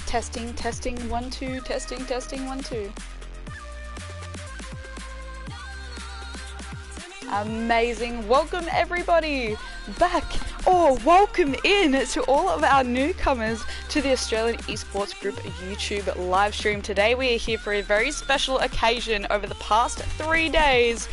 Testing, testing, 1, 2, testing, testing, 1, 2. Amazing. Welcome everybody back, or welcome in to all of our newcomers to the Australian Esports Group YouTube live stream. Today we are here for a very special occasion. Over the past 3 days,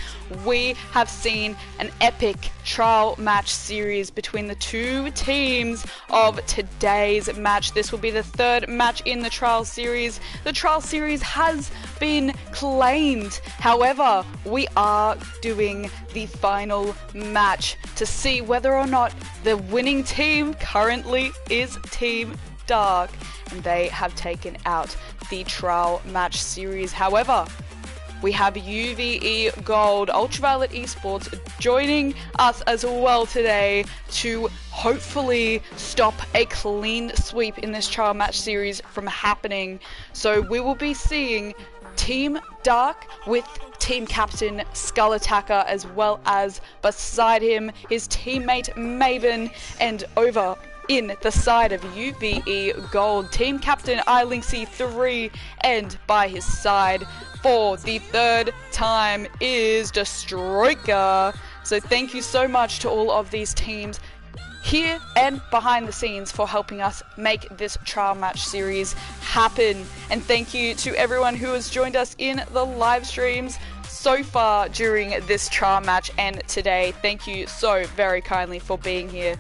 we have seen an epic trial match series between the two teams of today's match. This will be the third match in the trial series. The trial series has been claimed. However, we are doing the final match to see whether or not the winning team currently is Team Dark, and they have taken out the trial match series. However, we have UVE Gold, UltraViolet Esports, joining us as well today to hopefully stop a clean sweep in this trial match series from happening. So we will be seeing Team Dark with team captain Skull Attacker, as well as beside him his teammate Maven, and over in the side of UVE Gold, team captain iLinksy3, and by his side for the third time is Dxrk. So thank you so much to all of these teams here and behind the scenes for helping us make this trial match series happen. And thank you to everyone who has joined us in the live streams so far during this trial match and today. Thank you so very kindly for being here.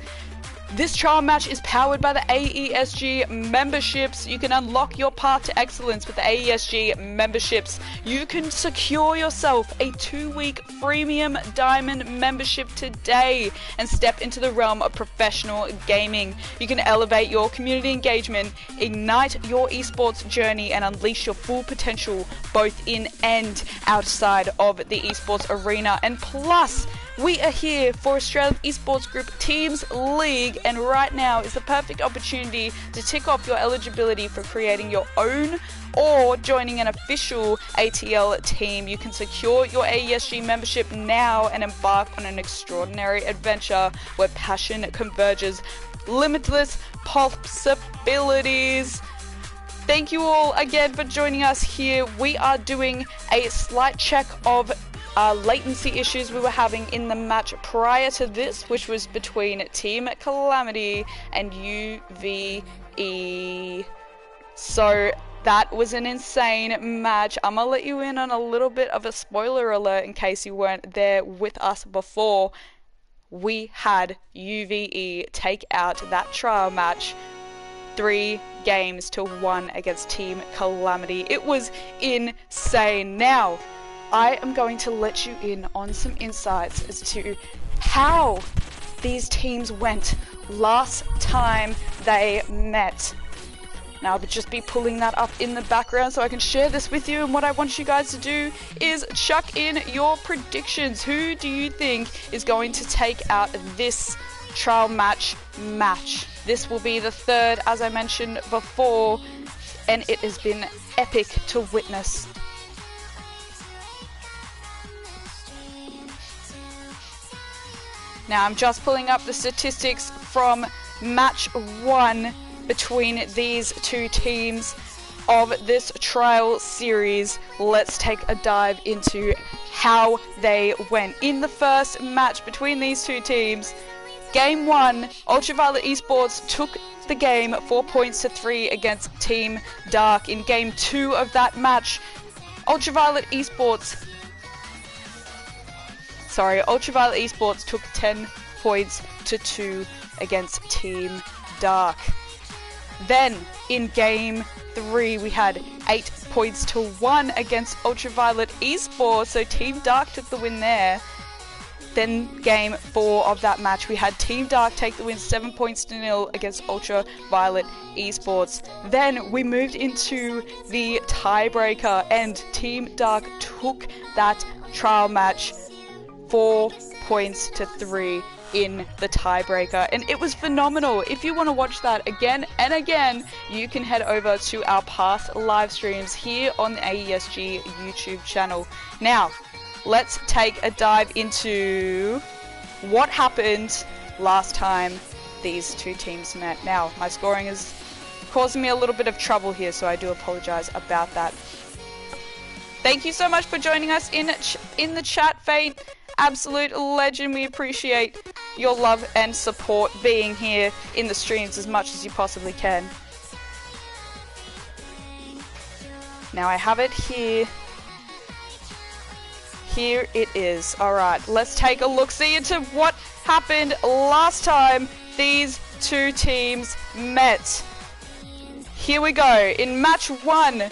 This trial match is powered by the AESG memberships. You can unlock your path to excellence with the AESG memberships. You can secure yourself a 2-week freemium diamond membership today and step into the realm of professional gaming. You can elevate your community engagement, ignite your esports journey, and unleash your full potential both in and outside of the esports arena. And plus, we are here for Australian Esports Group Teams League, and right now is the perfect opportunity to tick off your eligibility for creating your own or joining an official ATL team. You can secure your AESG membership now and embark on an extraordinary adventure where passion converges limitless possibilities. Thank you all again for joining us here. We are doing a slight check of latency issues we were having in the match prior to this, which was between Team Calamity and UVE. So that was an insane match. I'm gonna let you in on a little bit of a spoiler alert in case you weren't there with us before. We had UVE take out that trial match 3-1 against Team Calamity. It was insane. Now, I am going to let you in on some insights as to how these teams went last time they met. Now, I'll just be pulling that up in the background so I can share this with you, and what I want you guys to do is chuck in your predictions. Who do you think is going to take out this trial match? This will be the third, as I mentioned before, and it has been epic to witness. Now, I'm just pulling up the statistics from match 1 between these two teams of this trial series. Let's take a dive into how they went. In the first match between these two teams, Game 1, UltraViolet Esports took the game 4-3 against Team Dark. In Game 2 of that match, UltraViolet Esports took 10-2 against Team Dark. Then in Game 3 we had 8-1 against UltraViolet Esports, so Team Dark took the win there. Then Game 4 of that match we had Team Dark take the win 7-0 against UltraViolet Esports. Then we moved into the tiebreaker, and Team Dark took that trial match 4 points to 3 in the tiebreaker, and it was phenomenal. If you want to watch that again and again, you can head over to our past live streams here on the AESG YouTube channel. Now, let's take a dive into what happened last time these two teams met. Now, my scoring is causing me a little bit of trouble here, so I do apologize about that. Thank you so much for joining us in the chat, Fate. Absolute legend. We appreciate your love and support being here in the streams as much as you possibly can. Now I have it here. Here it is. Alright, let's take a look-see into what happened last time these two teams met. Here we go. In match 1,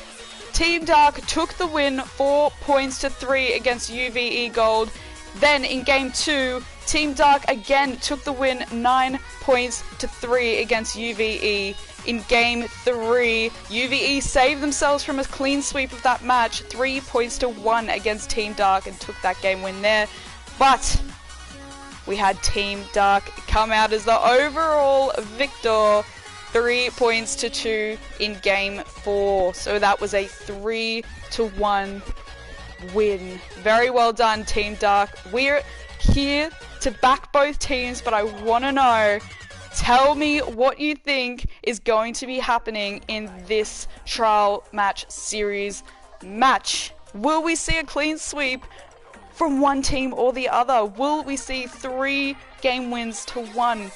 Team Dark took the win 4 points to 3 against UVE Gold. Then in game 2, Team Dark again took the win 9 points to 3 against UVE. In game 3, UVE saved themselves from a clean sweep of that match, 3 points to 1 against Team Dark, and took that game win there. But we had Team Dark come out as the overall victor, 3 points to 2 in game 4. So that was a 3-1 win. Very well done, Team Dark. We're here to back both teams, but I want to know, tell me what you think is going to be happening in this trial match series match. Will we see a clean sweep from one team or the other? Will we see 3 game wins to 1?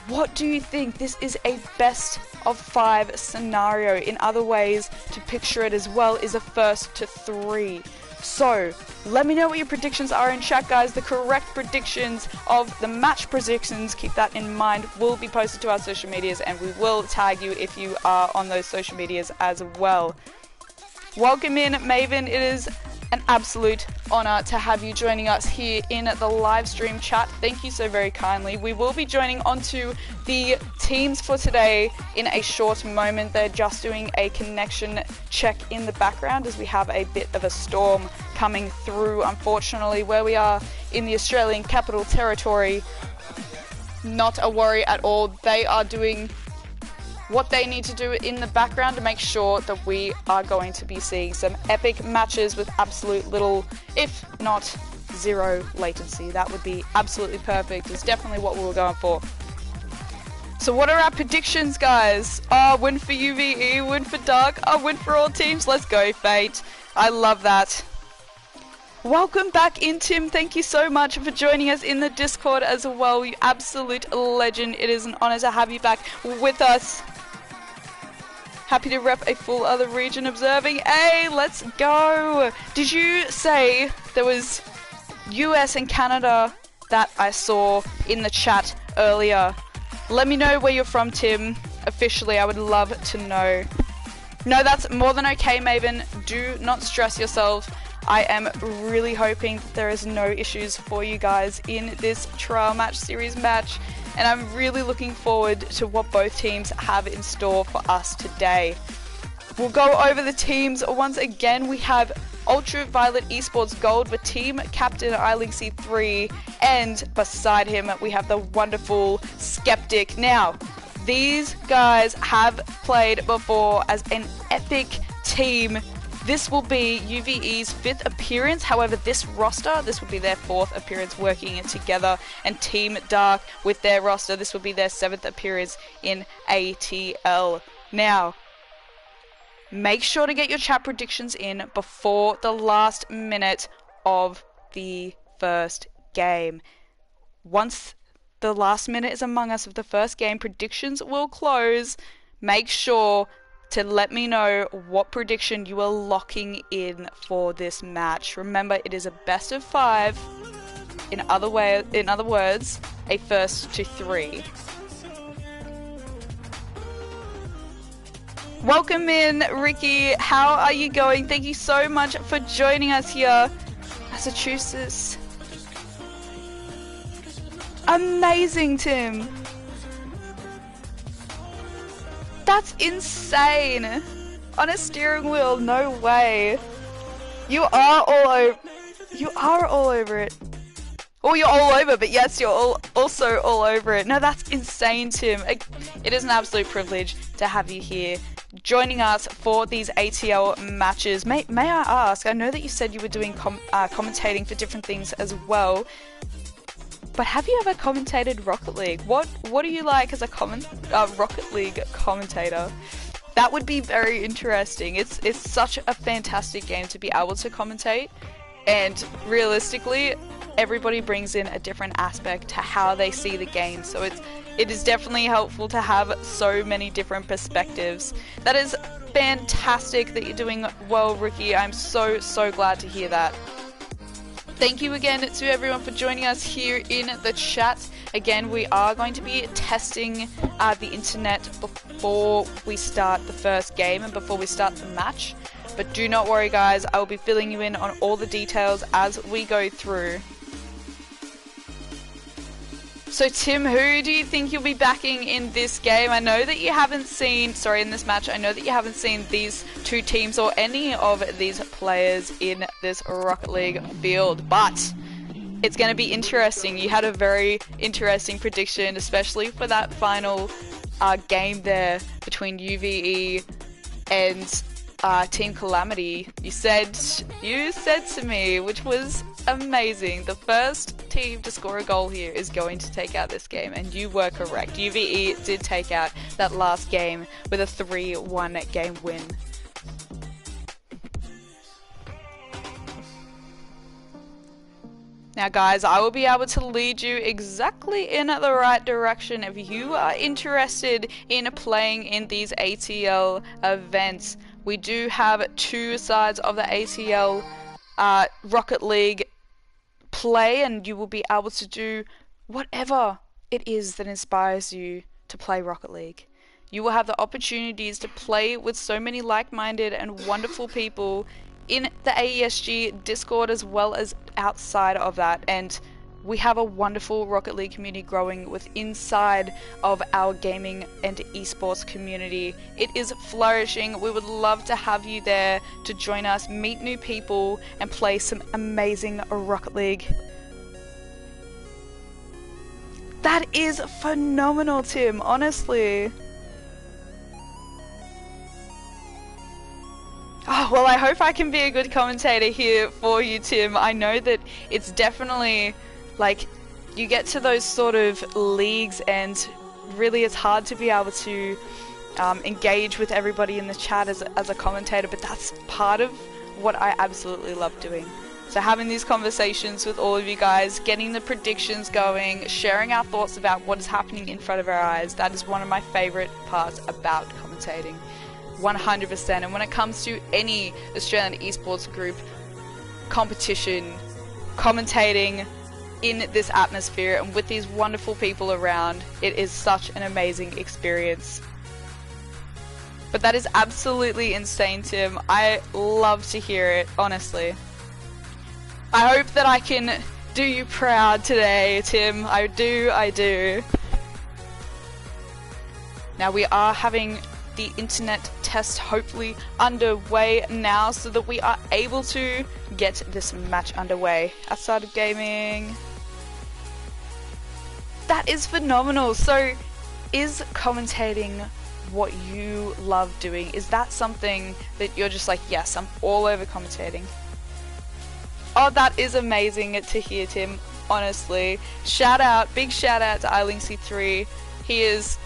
What do you think? This is a best of 5 scenario. In other ways to picture it as well is a first to 3. So, let me know what your predictions are in chat, guys. The correct predictions of the match predictions, keep that in mind, will be posted to our social medias, and we will tag you if you are on those social medias as well. Welcome in, Maven. It is an absolute honor to have you joining us here in the live stream chat. Thank you so very kindly. We will be joining onto the teams for today in a short moment. They're just doing a connection check in the background as we have a bit of a storm coming through, unfortunately, where we are in the Australian Capital Territory. Not a worry at all. They are doing what they need to do in the background to make sure that we are going to be seeing some epic matches with absolute little, if not zero, latency. That would be absolutely perfect. It's definitely what we were going for. So what are our predictions, guys? Win for UVE, win for Dark, win for all teams. Let's go, Fate. I love that. Welcome back in, Tim. Thank you so much for joining us in the Discord as well. You absolute legend. It is an honor to have you back with us. Happy to rep a full other region observing. Hey, let's go. Did you say there was US and Canada that I saw in the chat earlier? Let me know where you're from, Tim. Officially, I would love to know. No, that's more than okay, Maven. Do not stress yourself. I am really hoping that there is no issues for you guys in this trial match series match, and I'm really looking forward to what both teams have in store for us today. We'll go over the teams once again. We have UltraViolet eSports Gold with team captain iLinksy3, and beside him we have the wonderful Skeptic. Now, these guys have played before as an epic team. This will be UVE's 5th appearance. However, this roster, this will be their 4th appearance working together. And Team Dark, with their roster, this will be their 7th appearance in ATL. Now, make sure to get your chat predictions in before the last minute of the first game. Once the last minute is among us of the first game, predictions will close. Make sure to let me know what prediction you are locking in for this match. Remember, it is a best of 5. In other words, a first to 3. Welcome in, Ricky. How are you going? Thank you so much for joining us here. Massachusetts. Amazing, Tim. That's insane. on a steering wheel. No way. You are all over. You are all over it. Oh, you're all over, but yes, you're also all over it. No, that's insane, Tim. It is an absolute privilege to have you here joining us for these ATL matches. May I ask, I know that you said you were doing commentating for different things as well, but have you ever commentated Rocket League? What do you like as a Rocket League commentator? That would be very interesting. It's such a fantastic game to be able to commentate, and realistically, everybody brings in a different aspect to how they see the game, so it is definitely helpful to have so many different perspectives. That is fantastic that you're doing well, Rookie. I'm so glad to hear that. Thank you again to everyone for joining us here in the chat. Again, we are going to be testing the internet before we start the first game and before we start the match. But do not worry, guys, I will be filling you in on all the details as we go through. So Tim, who do you think you'll be backing in this game? I know that you haven't seen, in this match, I know that you haven't seen these two teams or any of these players in this Rocket League field, but it's going to be interesting. You had a very interesting prediction, especially for that final game there between UVE and Team Calamity. You said to me, which was amazing, the first team to score a goal here is going to take out this game, and you were correct. UVE did take out that last game with a 3-1 game win. Now guys, I will be able to lead you exactly in the right direction if you are interested in playing in these ATL events. We do have two sides of the ATL Rocket League play, and you will be able to do whatever it is that inspires you to play Rocket League. You will have the opportunities to play with so many like-minded and wonderful people in the AESG Discord as well as outside of that, and we have a wonderful Rocket League community growing with inside of our gaming and esports community. It is flourishing. We would love to have you there to join us, meet new people, and play some amazing Rocket League. That is phenomenal, Tim, honestly. Oh, well, I hope I can be a good commentator here for you, Tim. I know that it's definitely, like, you get to those sort of leagues and really it's hard to be able to engage with everybody in the chat as a commentator, but that's part of what I absolutely love doing. So having these conversations with all of you guys, getting the predictions going, sharing our thoughts about what is happening in front of our eyes, that is one of my favorite parts about commentating. 100%. And when it comes to any Australian esports group competition, commentating in this atmosphere and with these wonderful people around, it is such an amazing experience. But that is absolutely insane, Tim. I love to hear it, honestly. I hope that I can do you proud today, Tim. I do. Now we are having the internet test hopefully underway now so that we are able to get this match underway. Outside of gaming. That is phenomenal. So is commentating what you love doing? Is that something that you're just like, yes, I'm all over commentating? Oh, that is amazing to hear, Tim, honestly. Big shout out to iLinksy3. He is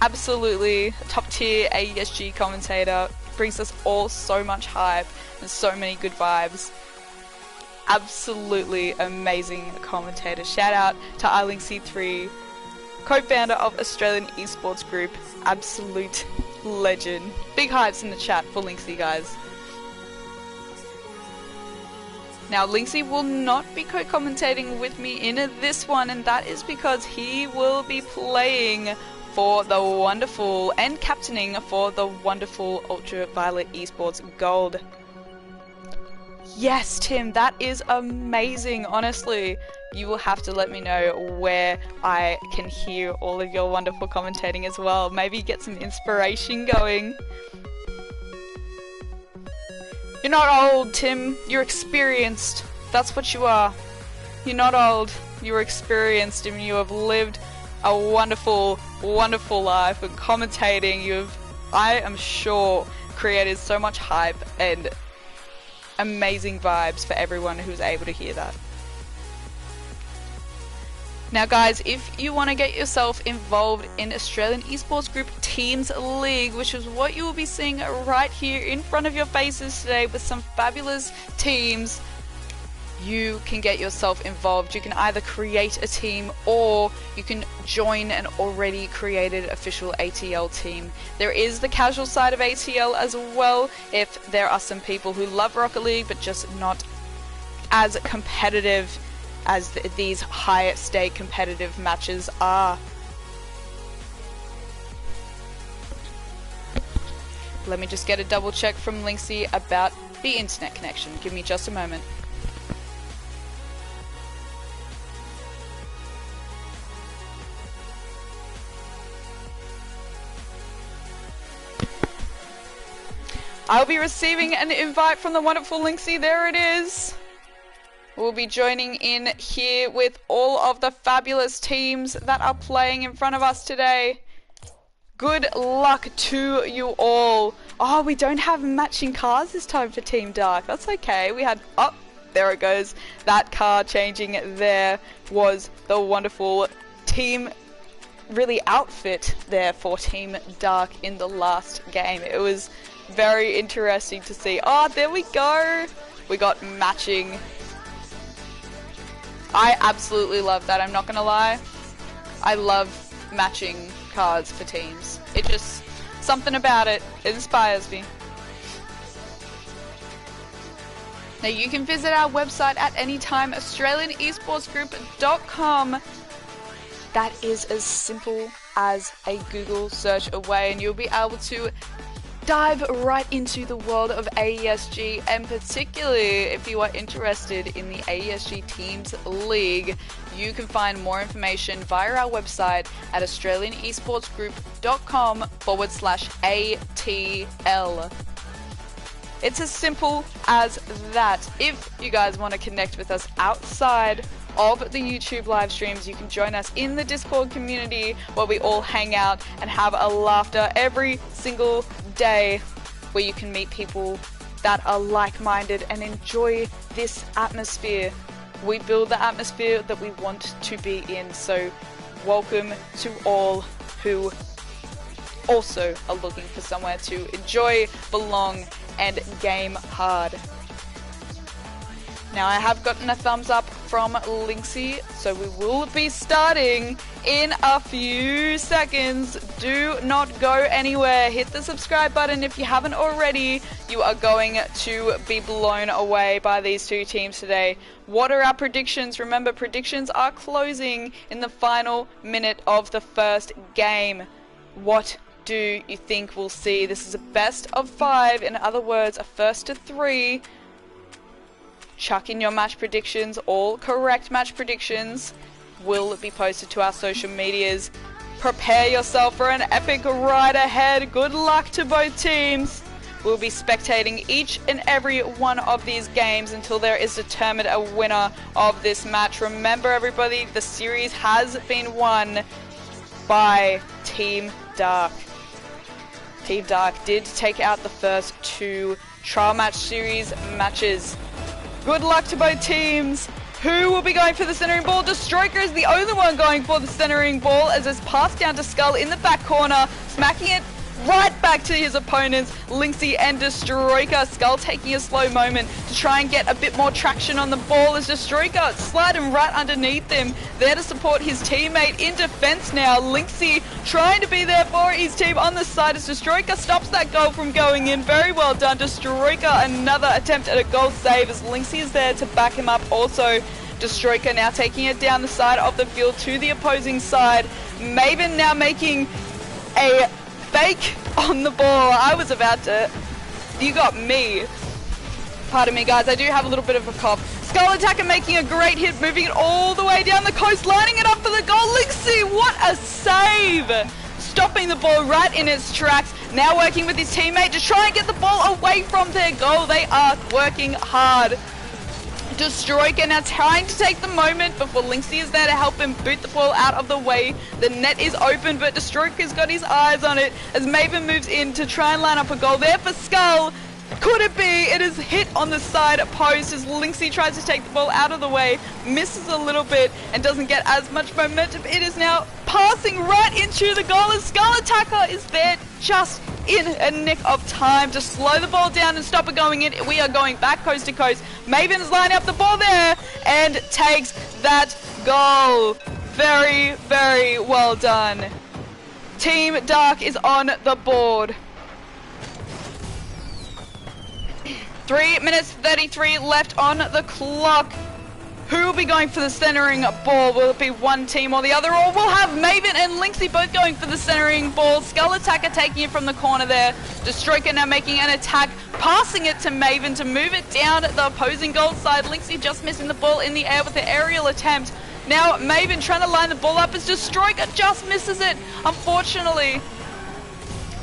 absolutely a top tier AESG commentator, brings us all so much hype and so many good vibes. Absolutely amazing commentator. Shout out to iLinksy3, co-founder of Australian Esports Group, absolute legend. Big hypes in the chat for Linksy, guys. Now, Linksy will not be co-commentating with me in this one, and that is because he will be playing for the wonderful and captaining for the wonderful UltraViolet Esports Gold. Yes, Tim, that is amazing. Honestly, you will have to let me know where I can hear all of your wonderful commentating as well. Maybe get some inspiration going. You're not old, Tim. You're experienced. That's what you are. You're not old. You're experienced, and you have lived a wonderful, wonderful life. And commentating, I am sure, created so much hype and amazing vibes for everyone who's able to hear that. Now guys, if you want to get yourself involved in Australian Esports Group Teams League, which is what you will be seeing right here in front of your faces today with some fabulous teams, you can get yourself involved. You can either create a team or you can join an already created official ATL team. There is the casual side of ATL as well, if there are some people who love Rocket League but just not as competitive as these high stake competitive matches are. Let me just get a double check from Linksy about the internet connection. Give me just a moment. I'll be receiving an invite from the wonderful Linksy. There it is. We'll be joining in here with all of the fabulous teams that are playing in front of us today. Good luck to you all. Oh, we don't have matching cars this time for Team Dark. That's okay. We had... Oh, there it goes. That car changing there was the wonderful team... really outfit there for Team Dark in the last game. It was very interesting to see. Oh, there we go. We got matching... I absolutely love that, I'm not gonna lie. I love matching cards for teams. It just, something about it inspires me. Now you can visit our website at any time, australianesportsgroup.com. That is as simple as a Google search away, and you'll be able to dive right into the world of AESG, and particularly if you are interested in the AESG Teams League, you can find more information via our website at australianesportsgroup.com/ATL. It's as simple as that. If you guys want to connect with us outside of the YouTube live streams, you can join us in the Discord community where we all hang out and have a laughter every single day, where you can meet people that are like-minded and enjoy this atmosphere. We build the atmosphere that we want to be in, so welcome to all who also are looking for somewhere to enjoy, belong, and game hard. Now I have gotten a thumbs up from Linksy, so we will be starting in a few seconds. Do not go anywhere. Hit the subscribe button if you haven't already. You are going to be blown away by these two teams today. What are our predictions? Remember, predictions are closing in the final minute of the first game. What do you think we'll see? This is a best of 5, in other words, a first to 3. Chuck in your match predictions. All correct match predictions will be posted to our social medias. Prepare yourself for an epic ride ahead. Good luck to both teams. We'll be spectating each and every one of these games until there is determined a winner of this match. Remember everybody, the series has been won by Team Dark. Team Dark did take out the first 2 trial match series matches. Good luck to both teams. Who will be going for the centering ball? Dxrk is the only one going for the centering ball as it's passed down to Skull in the back corner, smacking it right back to his opponents, Linksy and Dxrk. Skull taking a slow moment to try and get a bit more traction on the ball as Dxrk sliding right underneath him, there to support his teammate in defense now. Linksy trying to be there for his team on the side as Dxrk stops that goal from going in. Very well done, Dxrk. Another attempt at a goal save as Linksy is there to back him up also. Dxrk now taking it down the side of the field to the opposing side. Maven now making a fake on the ball. I was about to... You got me. Pardon me, guys. I do have a little bit of a cough. Skull attacker making a great hit, moving it all the way down the coast, lining it up for the goal. Linksy, what a save! stopping the ball right in its tracks. Now working with his teammate to try and get the ball away from their goal. They are working hard. Dxrk now trying to take the moment before Lynxy is there to help him boot the ball out of the way. The net is open, but Dxrk has got his eyes on it as Maven moves in to try and line up a goal there for Skull. Could it be? It is hit on the side post as Lynxy tries to take the ball out of the way, misses a little bit and doesn't get as much momentum. It is now passing right into the goal as Skull Attacker is there just in a nick of time to slow the ball down and stop it going in. We are going back coast to coast. Maven is lining up the ball there and takes that goal. Very, very well done. Team Dark is on the board. 3 minutes 33 left on the clock. Who will be going for the centering ball? Will it be one team or the other? Or we'll have Maven and Lynxy both going for the centering ball. Skull Attacker taking it from the corner there. Dxrk now making an attack, passing it to Maven to move it down the opposing goal side. Lynxy just missing the ball in the air with the aerial attempt. Now Maven trying to line the ball up as Dxrk just misses it, unfortunately.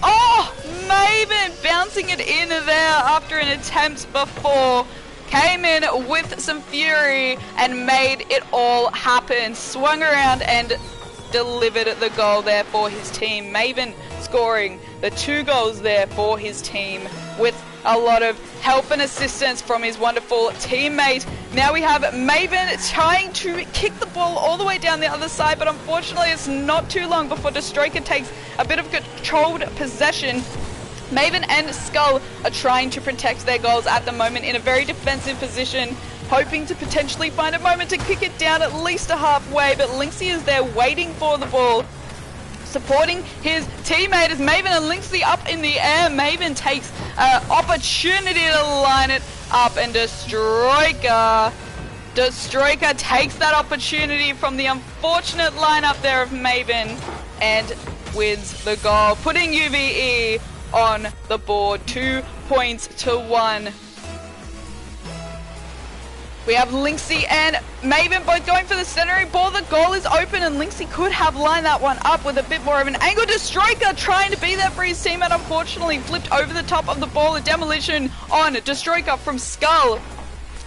Oh, Maven bouncing it in there after an attempt before. Came in with some fury and made it all happen. Swung around and delivered the goal there for his team. Maven scoring the 2 goals there for his team with a lot of help and assistance from his wonderful teammate. Now we have Maven trying to kick the ball all the way down the other side, but unfortunately it's not too long before Dxrk takes a bit of controlled possession. Maven and Skull are trying to protect their goals at the moment in a very defensive position, hoping to potentially find a moment to kick it down at least a halfway, but Lynxy is there waiting for the ball, supporting his teammate as Maven and Lynxy up in the air. Maven takes an opportunity to line it up and Dxrk takes that opportunity from the unfortunate lineup there of Maven and wins the goal, putting UVE on the board 2 points to 1. We have Lynxy and Maven both going for the centering ball. The goal is open and Lynxy could have lined that one up with a bit more of an angle. Dxrk trying to be there for his team and unfortunately flipped over the top of the ball. A demolition on Dxrk from Skull,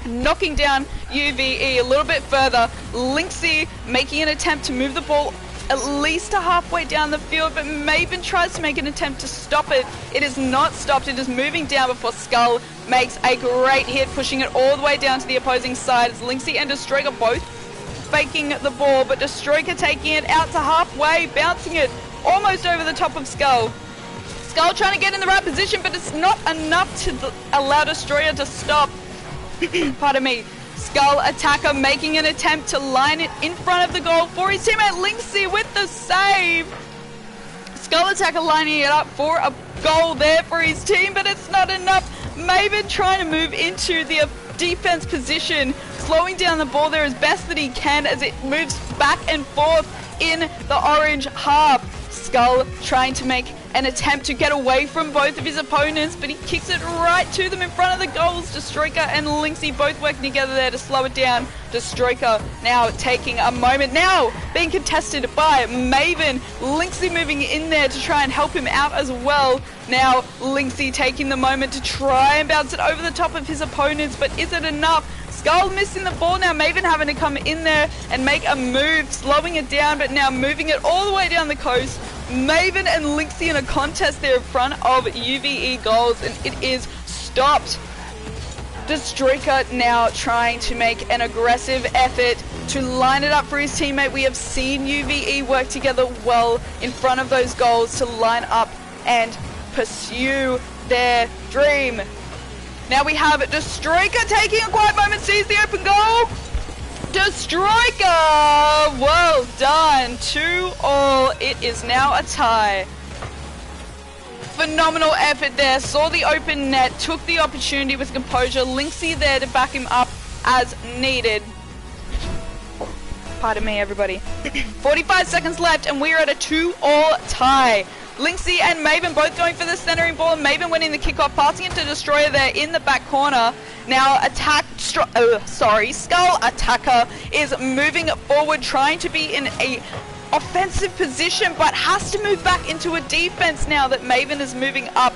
knocking down UVE a little bit further. Lynxy making an attempt to move the ball at least a halfway down the field, but Maven tries to make an attempt to stop it. It is not stopped. It is moving down before Skull makes a great hit, pushing it all the way down to the opposing side. As Lynxy and Dxrk are both faking the ball, but Dxrk taking it out to halfway, bouncing it almost over the top of Skull. Skull trying to get in the right position, but it's not enough to allow Dxrk to stop. Pardon me. Skull Attacker making an attempt to line it in front of the goal for his teammate Lynxy with the save. Skull Attacker lining it up for a goal there for his team, but it's not enough. Maven trying to move into the defense position, slowing down the ball there as best that he can as it moves back and forth in the orange half. Skull trying to make an attempt to get away from both of his opponents, but he kicks it right to them in front of the goals. Dxrk and Lynxy both working together there to slow it down. Dxrk now taking a moment, now being contested by Maven. Lynxy moving in there to try and help him out as well. Now Lynxy taking the moment to try and bounce it over the top of his opponents, but is it enough? Skull missing the ball now, Maven having to come in there and make a move, slowing it down, but now moving it all the way down the coast. Maven and Lynxy in a contest there in front of UVE goals, and it is stopped. Dxrk now trying to make an aggressive effort to line it up for his teammate. We have seen UVE work together well in front of those goals to line up and pursue their dream. Now we have Dxrk taking a quiet moment, sees the open goal. Dxrk, well done, 2-2. It is now a tie. Phenomenal effort there, saw the open net, took the opportunity with composure. Lynxy there to back him up as needed. Pardon me, everybody. 45 seconds left and we are at a 2-2 tie. Lynxy and Maven both going for the centering ball. Maven winning the kickoff, passing it to Destroyer there in the back corner. Now Skull Attacker is moving forward, trying to be in a offensive position, but has to move back into a defense now that Maven is moving up.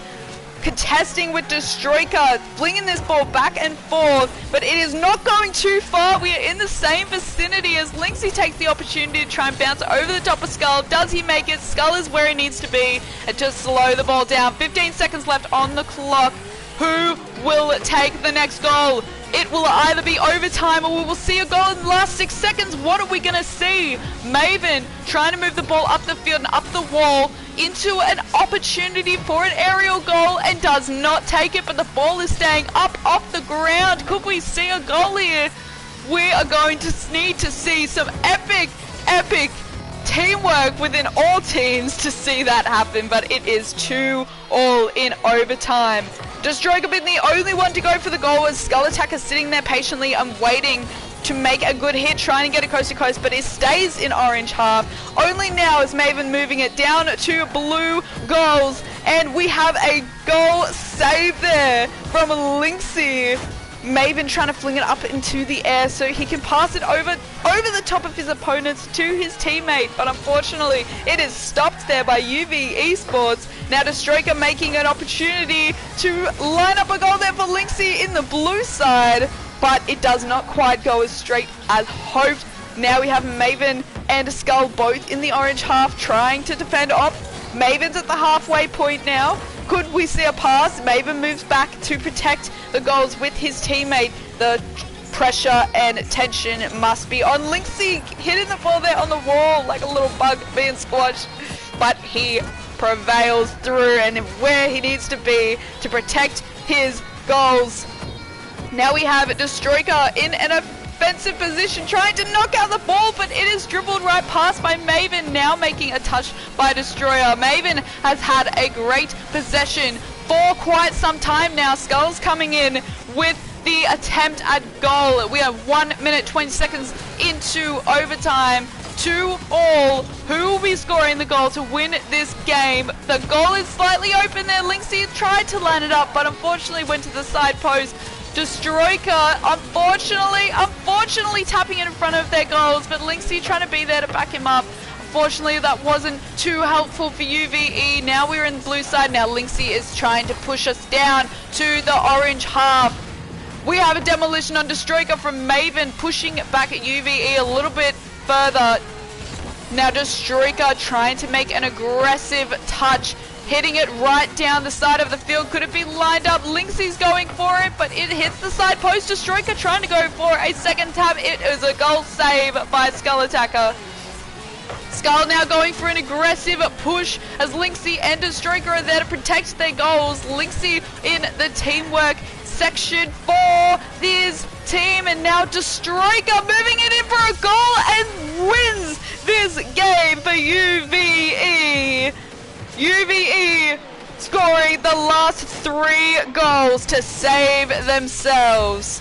Contesting with Dxrk, flinging this ball back and forth, but it is not going too far. We are in the same vicinity as Lynxy takes the opportunity to try and bounce over the top of Skull. Does he make it? Skull is where he needs to be and just slow the ball down. 15 seconds left on the clock. Who will take the next goal? It will either be overtime or we will see a goal in the last 6 seconds. What are we going to see? Maven trying to move the ball up the field and up the wall into an opportunity for an aerial goal and does not take it, but the ball is staying up off the ground. Could we see a goal here? We are going to need to see some epic teamwork within all teams to see that happen, but it is 2-2 in overtime. Dxrk being the only one to go for the goal as Skull Attacker sitting there patiently and waiting to make a good hit, trying to get it coast to coast, but it stays in orange half. Only now is Maven moving it down to blue goals, and we have a goal save there from Lynxy. Maven trying to fling it up into the air so he can pass it over the top of his opponents to his teammate, but unfortunately it is stopped there by eSports. Now Dxrk making an opportunity to line up a goal there for Lynxy in the blue side, but it does not quite go as straight as hoped. Now we have Maven and Skull both in the orange half trying to defend off. Maven's at the halfway point now. Could we see a pass? Maven moves back to protect the goals with his teammate. The pressure and tension must be on. Lynxy hitting the ball there on the wall like a little bug being squashed, but he prevails through and where he needs to be to protect his goals. Now we have Dxrk in an offensive position trying to knock out the ball, but it is dribbled right past by Maven, now making a touch by Destroyer. Maven has had a great possession for quite some time now. Skull's coming in with the attempt at goal. We are 1 minute 20 seconds into overtime. 2-2. Who will be scoring the goal to win this game? The goal is slightly open there. Lynxy tried to line it up, but unfortunately went to the side post. Dxrk, unfortunately tapping it in front of their goals, but Lynxy trying to be there to back him up. Unfortunately, that wasn't too helpful for UVE. Now we're in the blue side. Now Lynxy is trying to push us down to the orange half. We have a demolition on Dxrk from Maven, pushing back at UVE a little bit further. Now Dxrk trying to make an aggressive touch, hitting it right down the side of the field. Could it be lined up? Lynxy's going for it, but it hits the side post. Dxrk trying to go for a second tap. It is a goal save by Skull Attacker. Skull now going for an aggressive push as Lynxy and Dxrk are there to protect their goals. Lynxy in the teamwork section for this team, and now Dxrk moving it in for a goal and wins this game for UVE. UVE scoring the last 3 goals to save themselves.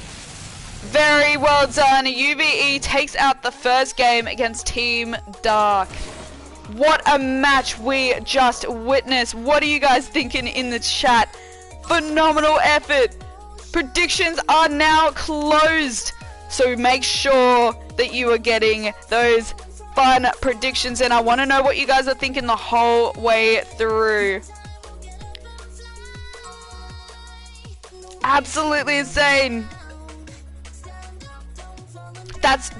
Very well done. UVE takes out the first game against Team Dark. What a match we just witnessed. What are you guys thinking in the chat? Phenomenal effort. Predictions are now closed, so make sure that you are getting those fun predictions, and I want to know what you guys are thinking the whole way through. Absolutely insane.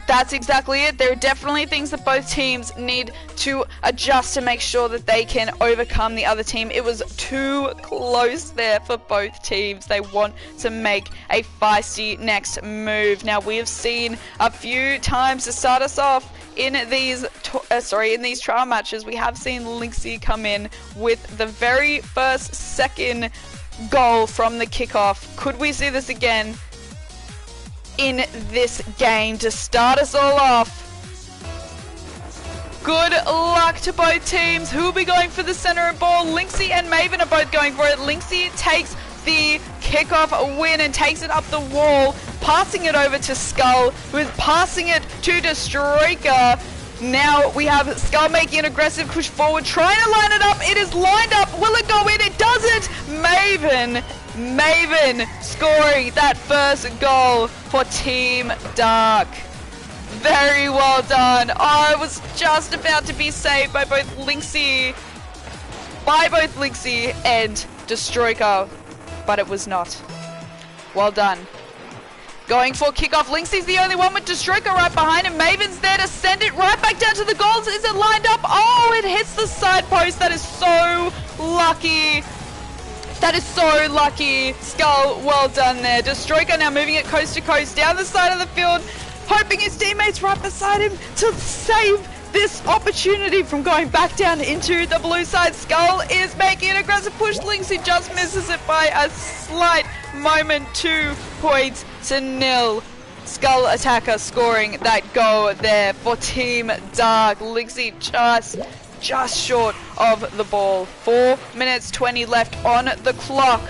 That's exactly it. There are definitely things that both teams need to adjust to make sure that they can overcome the other team. It was too close there for both teams. They want to make a feisty next move. Now we have seen a few times to start us off in these trial matches. We have seen Lynxy come in with the very second goal from the kickoff. Could we see this again in this game to start us all off? Good luck to both teams. Who will be going for the center of ball? Lynxy and Maven are both going for it. Lynxy takes the kickoff win and takes it up the wall, passing it over to Skull, who is passing it to Dxrk. Now we have Skull making an aggressive push forward, trying to line it up. It is lined up. Will it go in? It doesn't. Maven scoring that first goal for Team Dark. Very well done. Oh, it was just about to be saved by both Lynxie and Dxrk, but it was not. Well done. Going for kickoff. Lynxie's the only one with Dxrk right behind him. Maven's there to send it right back down to the goals. Is it lined up? Oh, it hits the side post. That is so lucky. That is so lucky. Skull, well done there. Dxrk now moving it coast to coast down the side of the field, hoping his teammates right beside him to save this opportunity from going back down into the blue side. Skull is making an aggressive push. Lynxie just misses it by a slight moment. 2-0. Skull attacker scoring that goal there for Team Dark. Lynxie just short of the ball. 4 minutes 20 left on the clock.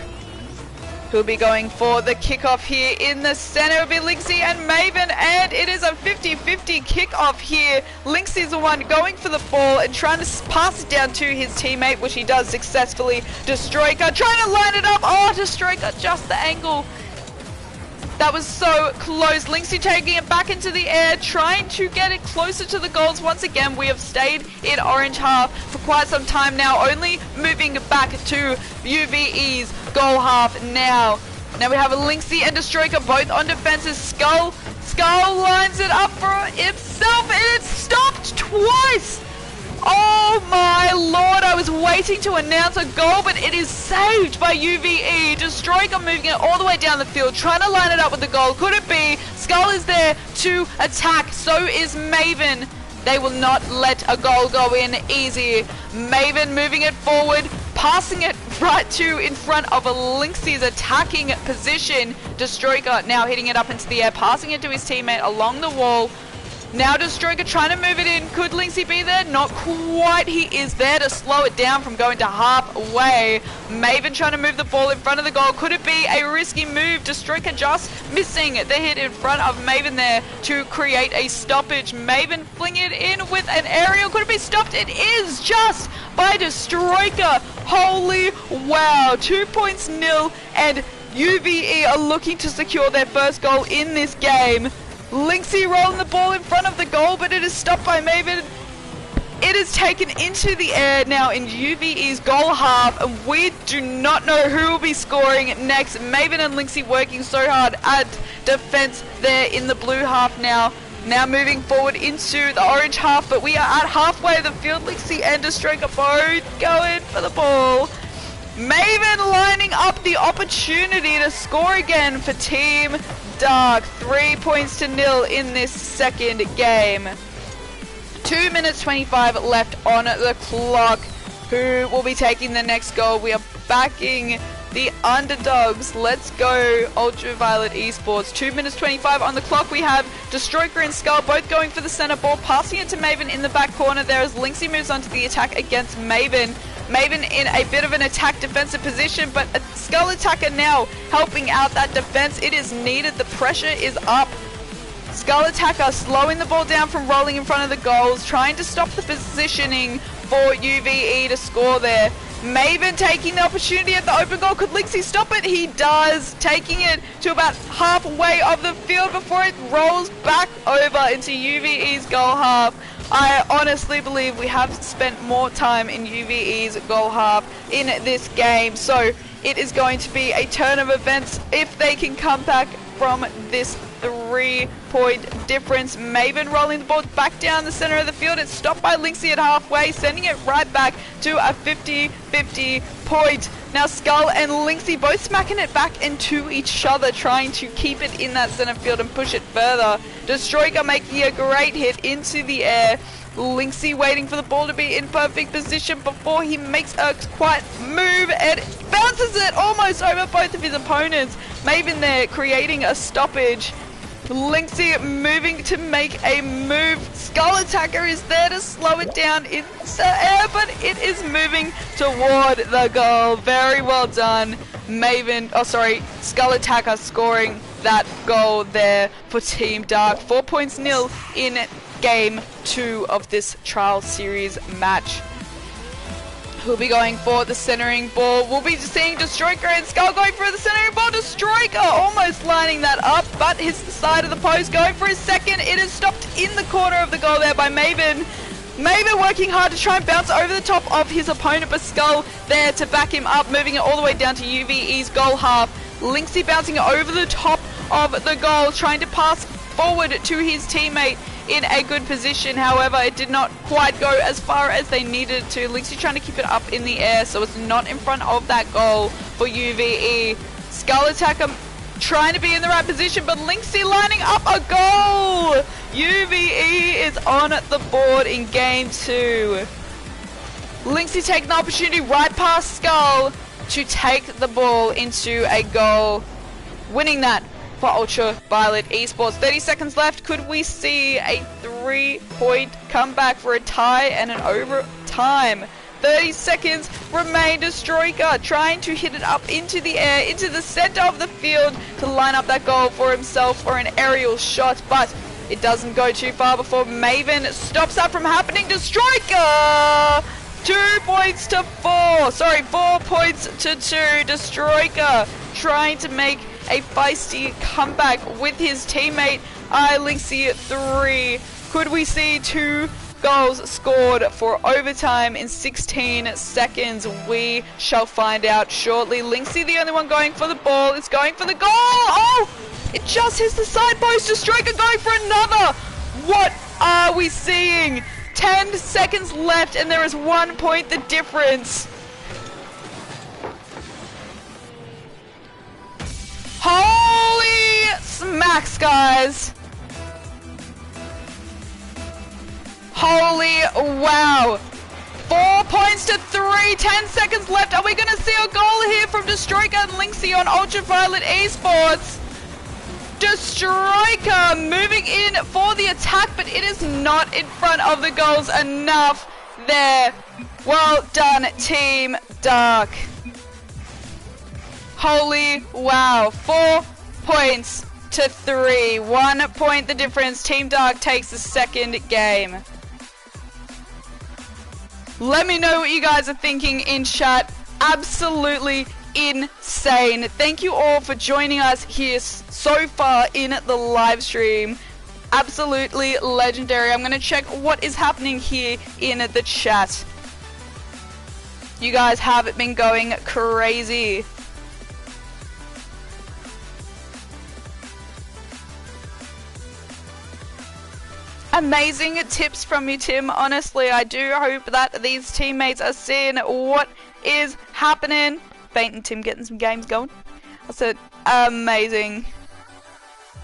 Who'll be going for the kickoff here in the center? It'll be Lynxie and Maven, and it is a 50-50 kickoff here. Lynxie's the one going for the ball and trying to pass it down to his teammate, which he does successfully. Dxrk trying to line it up. Oh, Dxrk, just the angle. That was so close. Lynxie taking it back into the air, trying to get it closer to the goals. Once again, we have stayed in orange half for quite some time now, only moving back to UVE's goal half now. Now we have a Lynxie and Dxrk both on defenses. Skull lines it up for himself, and it's stopped twice. Oh my lord, I was waiting to announce a goal, but it is saved by UVE. Dxrk moving it all the way down the field, trying to line it up with the goal. Could it be? Skull is there to attack, so is Maven. They will not let a goal go in easy. Maven moving it forward, passing it right to in front of a Lynxie's attacking position. Dxrk now hitting it up into the air, passing it to his teammate along the wall. Now Dxrk trying to move it in. Could Lynxie be there? Not quite. He is there to slow it down from going to halfway. Maven trying to move the ball in front of the goal. Could it be a risky move? Dxrk just missing the hit in front of Maven there to create a stoppage. Maven fling it in with an aerial. Could it be stopped? It is just by Dxrk. Holy wow. 2-0, and UVE are looking to secure their first goal in this game. Lynxie rolling the ball in front of the goal, but it is stopped by Maven. It is taken into the air now in UVE's goal half, and we do not know who will be scoring next. Maven and Lynxie working so hard at defense there in the blue half now. Now moving forward into the orange half, but we are at halfway of the field. Lynxie and Dxrk are both going for the ball. Maven lining up the opportunity to score again for Team Dark. 3-0 in this second game. 2 minutes 25 left on the clock. Who will be taking the next goal? We are backing the underdogs. Let's go UltraViolet eSports. 2 minutes 25 on the clock. We have Dxrk and Skull both going for the center ball, passing it to Maven in the back corner there as Lynxie moves on to the attack against Maven. Maven in a bit of an attack defensive position, but a Skull attacker now helping out that defense. It is needed. The pressure is up. Skull attacker slowing the ball down from rolling in front of the goals, trying to stop the positioning for UVE to score there. Maven taking the opportunity at the open goal. Could Lynxie stop it? He does, taking it to about halfway of the field before it rolls back over into UVE's goal half. I honestly believe we have spent more time in UVE's goal half in this game, so it is going to be a turn of events if they can come back from this 3-point difference. Maven rolling the ball back down the center of the field. It's stopped by Lynxie at halfway, sending it right back to a 50-50 point. Now Skull and Lynxie both smacking it back into each other, trying to keep it in that center field and push it further. Dxrk making a great hit into the air. Lynxie waiting for the ball to be in perfect position before he makes a quiet move and bounces it almost over both of his opponents. Maven there creating a stoppage. Lynxie moving to make a move. Skull attacker is there to slow it down in the air, but it is moving toward the goal. Very well done. Skull attacker scoring that goal there for Team Dark. 4-0 in Game 2 of this trial series match. Who'll be going for the centering ball? We'll be seeing Dxrk and Skull going for the centering ball. Dxrk almost lining that up, but his side of the post going for his second. It is stopped in the corner of the goal there by Maven. Maven working hard to try and bounce over the top of his opponent, but Skull there to back him up, moving it all the way down to UVE's goal half. Lynxy bouncing over the top of the goal, trying to pass forward to his teammate in a good position. However, it did not quite go as far as they needed to. Lynxy trying to keep it up in the air, so it's not in front of that goal for UVE. Skull attacker trying to be in the right position, but Lynxy lining up a goal! UVE is on the board in game 2. Lynxy taking the opportunity right past Skull to take the ball into a goal, winning that for UltraViolet eSports. 30 seconds left. Could we see a 3-point comeback for a tie and an overtime? 30 seconds remain. Dxrk trying to hit it up into the air, into the center of the field to line up that goal for himself for an aerial shot, but it doesn't go too far before Maven stops that from happening. Dxrk! 2 points to 4. Sorry, 4 points to 2. Dxrk trying to make a feisty comeback with his teammate. Lynxy 3. Could we see 2 goals scored for overtime in 16 seconds? We shall find out shortly. Lynxy the only one going for the ball. It's going for the goal. Oh! It just hits the side post. Dxrk going for another. What are we seeing? 10 seconds left and there is 1 point the difference. Holy smacks, guys. Holy wow. 4 points to 3. 10 seconds left. Are we going to see a goal here from Dxrk and Lynxy on UltraViolet eSports? Dxrk moving in for the attack, but it is not in front of the goals enough there. Well done, Team Dark. Holy wow. 4 points to 3. 1 point the difference. Team Dark takes the second game. Let me know what you guys are thinking in chat. Absolutely insane. Thank you all for joining us here so far in the live stream. Absolutely legendary. I'm going to check what is happening here in the chat. You guys have been going crazy. Amazing tips from you, Tim. Honestly, I do hope that these teammates are seeing what is happening. Faint and Tim getting some games going. I said, amazing.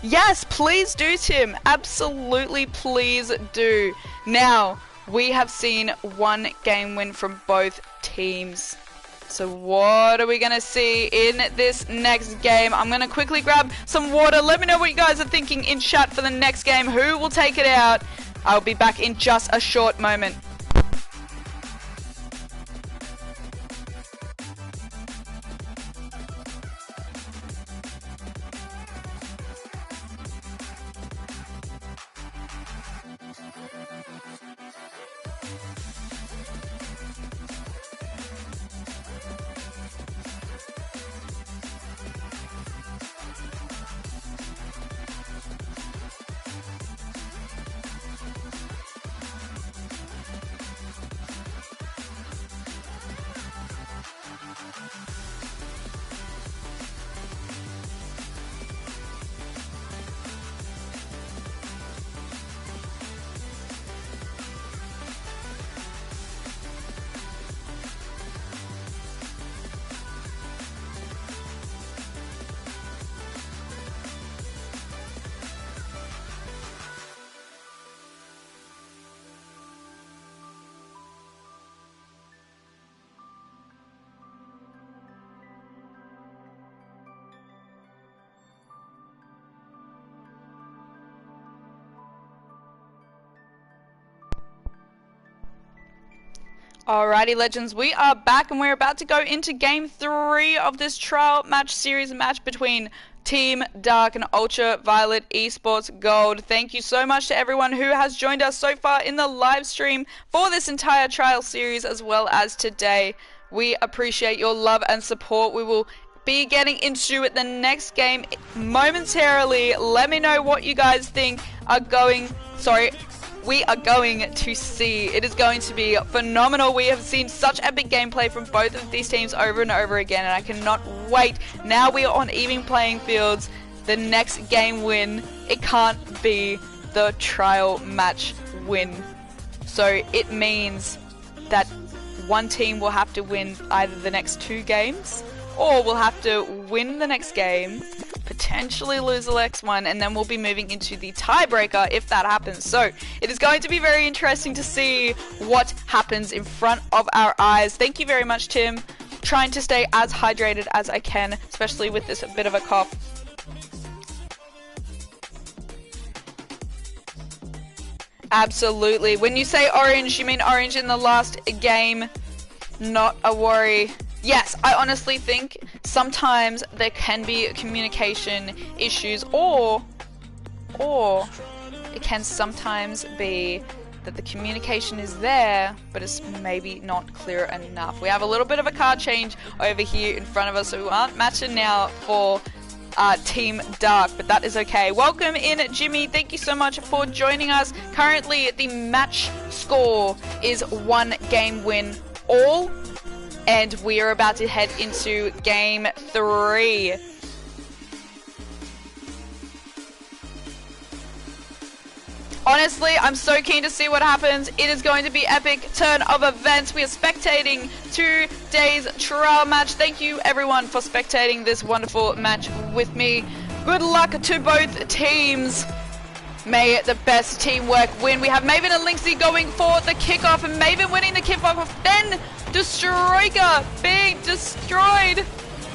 Yes, please do, Tim. Absolutely, please do. Now, we have seen 1 game win from both teams. So what are we going to see in this next game? I'm going to quickly grab some water. Let me know what you guys are thinking in chat for the next game. Who will take it out? I'll be back in just a short moment. Alrighty, legends, we are back and we're about to go into game 3 of this trial match series match between Team Dark and UltraViolet eSports Gold. Thank you so much to everyone who has joined us so far in the live stream for this entire trial series as well as today. We appreciate your love and support. We will be getting into the next game momentarily. Let me know what you guys think we are going to see. It is going to be phenomenal. We have seen such epic gameplay from both of these teams over and over again, and I cannot wait. Now we are on even playing fields. The next game win, it can't be the trial match win. So it means that one team will have to win either the next 2 games, or we'll have to win the next game, potentially lose the next one, and then we'll be moving into the tiebreaker if that happens. So it is going to be very interesting to see what happens in front of our eyes. Thank you very much, Tim. Trying to stay as hydrated as I can, especially with this bit of a cough. Absolutely. When you say orange, you mean orange in the last game. Not a worry. Yes, I honestly think sometimes there can be communication issues, or it can sometimes be that the communication is there, but it's maybe not clear enough. We have a little bit of a card change over here in front of us, so we aren't matching now for Team Dark, but that is okay. Welcome in, Jimmy. Thank you so much for joining us. Currently, the match score is 1 game win all. And we are about to head into game 3. Honestly, I'm so keen to see what happens. It is going to be epic turn of events. We are spectating today's trial match. Thank you everyone for spectating this wonderful match with me. Good luck to both teams. May the best teamwork win. We have Maven and Lynxie going for the kickoff, and Maven winning the kickoff, then Dxrk being destroyed.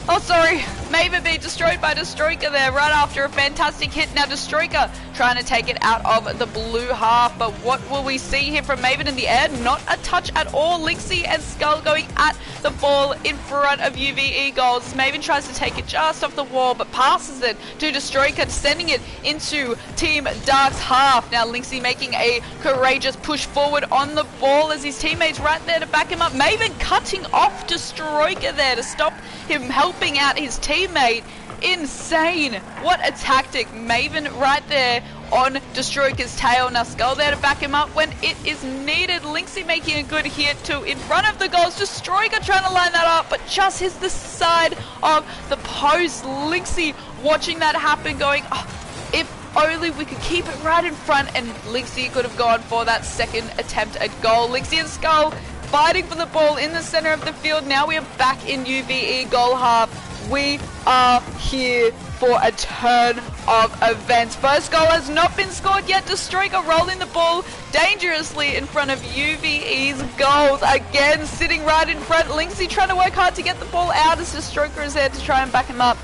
Oh, sorry. Maven being destroyed by Dxrk there right after a fantastic hit. Now Dxrk trying to take it out of the blue half, but what will we see here from Maven in the air? Not a touch at all. Lynxie and Skull going at the ball in front of UVE goals. Maven tries to take it just off the wall, but passes it to Dxrk, sending it into Team Dark's half. Now Lynxie making a courageous push forward on the ball as his teammates right there to back him up. Maven cutting off Dxrk there to stop him helping out his teammate. Insane. What a tactic. Maven right there on Dxrk's tail. Now Skull there to back him up when it is needed. Lynxie making a good hit to in front of the goals. Dxrk trying to line that up, but just hits the side of the post. Lynxie watching that happen going, oh, if only we could keep it right in front, and Lynxie could have gone for that second attempt at goal. Lynxie and Skull fighting for the ball in the center of the field. Now we are back in UVE goal half. We are here for a turn of events. First goal has not been scored yet. Dxrk rolling the ball dangerously in front of UVE's goals. Again, sitting right in front. Lynxie trying to work hard to get the ball out as Dxrk is there to try and back him up.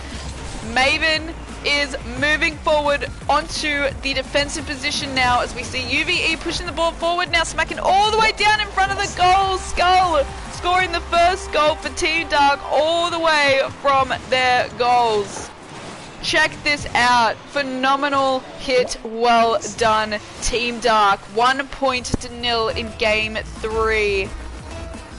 Maven is moving forward onto the defensive position now as we see UVE pushing the ball forward now, smacking all the way down in front of the goal. Skull scoring the first goal for Team Dark all the way from their goals. Check this out. Phenomenal hit. Well done, Team Dark. 1-0 in game 3.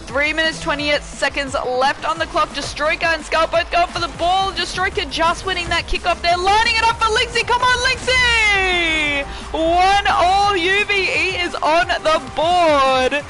3 minutes 28 seconds left on the clock. Dxrk and Skull both going for the ball. Dxrk just winning that kickoff there, lining it up for Lynxie. Come on, Lynxie! 1-1. UVE is on the board.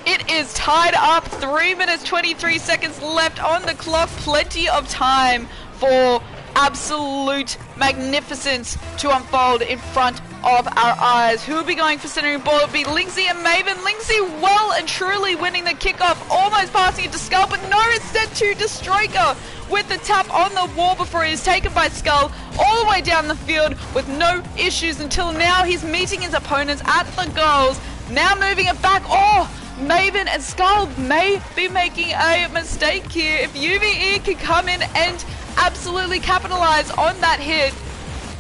It is tied up. 3 minutes 23 seconds left on the clock. Plenty of time for absolute magnificence to unfold in front of our eyes. Who will be going for centering ball? It'll be Lynxie and Maven. Lynxie well and truly winning the kickoff, almost passing it to Skull, but no, it's sent to Dxrk with the tap on the wall before he is taken by Skull all the way down the field with no issues until now. He's meeting his opponents at the goals. Now moving it back. Oh, Maven and Skull may be making a mistake here. If UVE can come in and absolutely capitalize on that hit,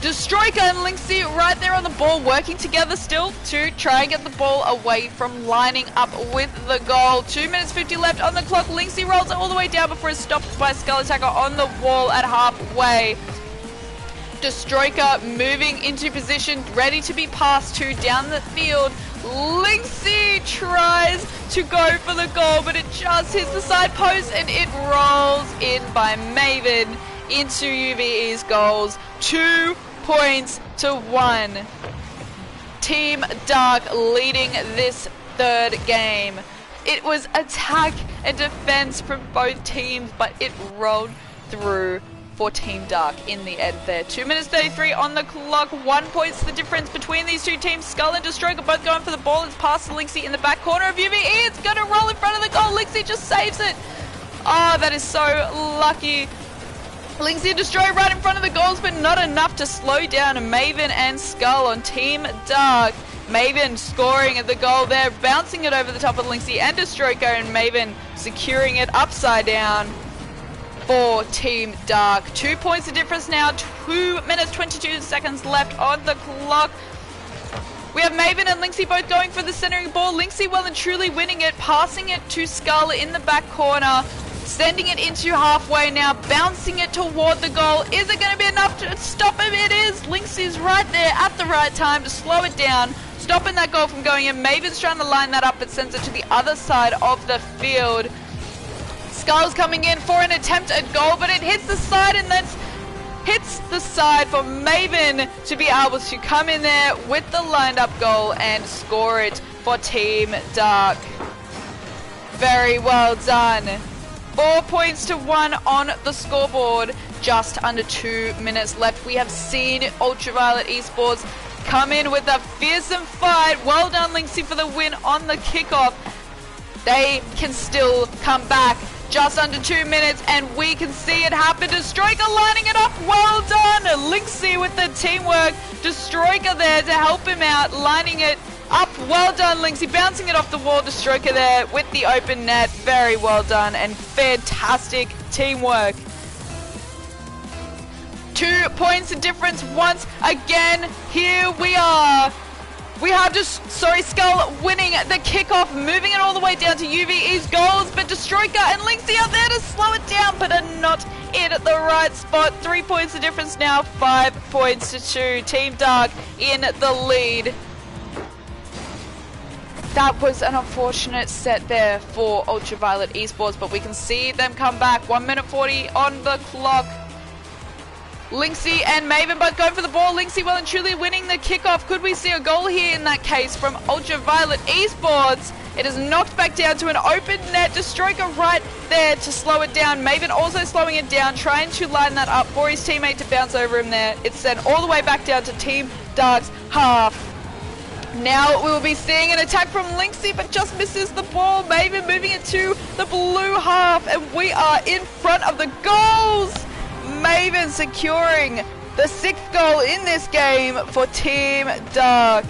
Dxrk and Lynxy right there on the ball, working together still to try and get the ball away from lining up with the goal. 2 minutes 50 left on the clock. Lynxy rolls it all the way down before it's stopped by Skull Attacker on the wall at halfway. Dxrk moving into position, ready to be passed to down the field. Lynxy tries to go for the goal, but it just hits the side post and it rolls in by Maven into UVE's goals. 2 points to 1. Team Dark leading this third game. It was attack and defense from both teams, but it rolled through for Team Dark in the end there. 2 minutes 33 on the clock. 1 point's the difference between these two teams. Skull and Dxrk are both going for the ball. It's past Lynxy in the back corner of UVE. It's going to roll in front of the goal. Lynxy just saves it. Oh, that is so lucky. Lynxy and Dxrk right in front of the goals, but not enough to slow down Maven and Skull on Team Dark. Maven scoring at the goal there, bouncing it over the top of Lynxy and Dxrk, and Maven securing it upside down for Team Dark. 2 points of difference now, 2 minutes 22 seconds left on the clock. We have Maven and Lynxy both going for the centering ball. Lynxy well and truly winning it, passing it to Skull in the back corner, sending it into halfway now, bouncing it toward the goal. Is it going to be enough to stop him? It is. Lynxy's right there at the right time to slow it down, stopping that goal from going in. Maven's trying to line that up, but sends it to the other side of the field. Skull's coming in for an attempt at goal, but it hits the side, and that's hits the side for Maven to be able to come in there with the lined up goal and score it for Team Dark. Very well done. 4 points to 1 on the scoreboard. Just under 2 minutes left. We have seen UltraViolet eSports come in with a fearsome fight. Well done, Lynxy, for the win on the kickoff. They can still come back. Just under 2 minutes, and we can see it happen. Dxrk lining it up. Well done. Lynxy with the teamwork. Dxrk there to help him out, lining it up. Well done, Lynxy. Bouncing it off the wall. Dxrk there with the open net. Very well done and fantastic teamwork. 2 points of difference once again. Here we are. We have Skull winning the kickoff, moving it all the way down to UVE's goals, but Dxrk and Lynxy are there to slow it down, but are not in at the right spot. 3 points of difference now, 5 points to 2. Team Dark in the lead. That was an unfortunate set there for UltraViolet eSports, but we can see them come back. 1 minute 40 on the clock. Lynxy and Maven both going for the ball. Lynxy well and truly winning the kickoff. Could we see a goal here in that case from UltraViolet eSports? It is knocked back down to an open net. Dxrk right there to slow it down. Maven also slowing it down, trying to line that up for his teammate to bounce over him there. It's sent all the way back down to Team Dark's half. Now we will be seeing an attack from Lynxy, but just misses the ball. Maven moving it to the blue half, and we are in front of the goals. Maven securing the 6th goal in this game for Team Dark.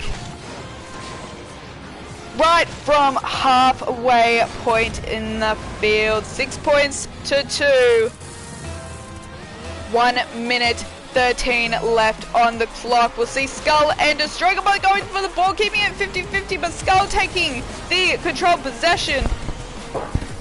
Right from halfway point in the field. 6 points to 2. 1 minute 13 left on the clock. We'll see Skull and Dxrk both going for the ball, keeping it 50-50, but Skull taking the controlled possession.